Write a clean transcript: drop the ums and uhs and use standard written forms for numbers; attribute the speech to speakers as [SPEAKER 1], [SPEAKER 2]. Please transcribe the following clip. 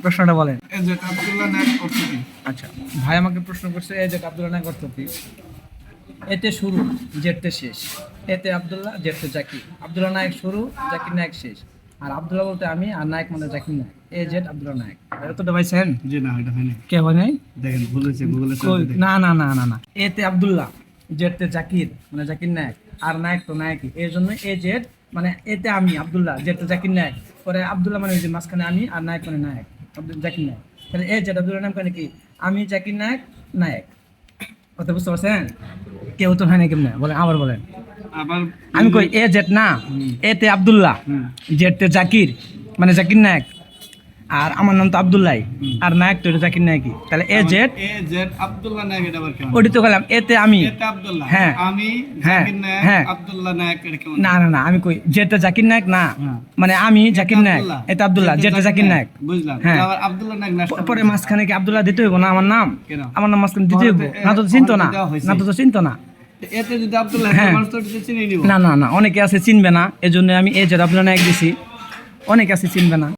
[SPEAKER 1] প্রশ্নটা বলেন।
[SPEAKER 2] এজেড আব্দুল্লাহ নায়ক অর্থ কি?
[SPEAKER 1] আচ্ছা, ভাই আমাকে প্রশ্ন করছে এজেড আব্দুল্লাহ নায়ক অর্থ কি। এতে শুরু, জেডতে শেষ। এতে আব্দুল্লাহ, জেডতে জাকির। আব্দুল্লাহ নায়ক শুরু, জাকির নায়ক শেষ। আর আব্দুল্লাহ বলতে আমি, আর নায়ক মানে জাকির নায়ক। এজেড আব্দুল্লাহ নায়ক। এতটা পাইছেন?
[SPEAKER 2] জি না, এটা হয়নি।
[SPEAKER 1] কে হয় নাই?
[SPEAKER 2] দেখেন ভুল হয়েছে, গুগলে
[SPEAKER 1] না না না না না, এতে আব্দুল্লাহ, জেডতে জাকির মানে জাকির নায়ক, আর নায়ক তো নায়কই, এই জন্য এ জেড মানে এতে আমি আব্দুল্লাহ, জেডতে জাকির নায়ক, পরে আব্দুল্লাহ মানে ওই যে মাঝখানে আমি, আর নায়ক মানে নায়ক জাকির নায়ক। তাহলে এ জেড আব্দুল্লাহ নাম মানে কি, আমি জাকির নায়ক নায়ক। কথা বুঝতে পারছেন? কেউ তো হয় না, কেমনে বলেন, আবার বলেন।
[SPEAKER 2] আবার
[SPEAKER 1] আমি কই এ জেড না, এতে আব্দুল্লাহ, জেডতে জাকির মানে জাকির নায়ক, আর আমার নাম তো আব্দুল্লাহ, আর নায়ক তো এটা জাকির নায়কই। তাহলে এ জেড
[SPEAKER 2] এজেড আব্দুল্লাহ নায়ক, এটা আবার কেমন?
[SPEAKER 1] ওটি তো গেলাম এতে আমি,
[SPEAKER 2] এতে আব্দুল্লাহ,
[SPEAKER 1] হ্যাঁ
[SPEAKER 2] আমি
[SPEAKER 1] হ্যাঁ
[SPEAKER 2] জাকির নায়ক,
[SPEAKER 1] হ্যাঁ।
[SPEAKER 2] আব্দুল্লাহ নায়ক, এটা কেমন?
[SPEAKER 1] না না না, আমি কই যেটা জাকির নায়ক না, মানে আমি জাকির নায়ক, এটা আব্দুল্লাহ, যেটা জাকির নায়ক।
[SPEAKER 2] বুঝলাম।
[SPEAKER 1] হ্যাঁ।
[SPEAKER 2] আবার আব্দুল্লাহ নায়ক নাস্তা
[SPEAKER 1] পরে মাঝখানে কি আব্দুল্লাহ দিতে হইব না আমার নাম?
[SPEAKER 2] কেন?
[SPEAKER 1] আমার নাম মাঝখানে দিতে হইব না? তো চিনতো না, না তো চিনতো না।
[SPEAKER 2] এতে যদি আব্দুল্লাহ
[SPEAKER 1] হ্যাঁ।
[SPEAKER 2] মানুষ তো এটা চিনে নিব।
[SPEAKER 1] না না না, অনেকে আছে চিনবে না, এজন্য আমি এ যেটা আব্দুল্লাহ নায়ক দিছি, অনেকে আছে চিনবে না।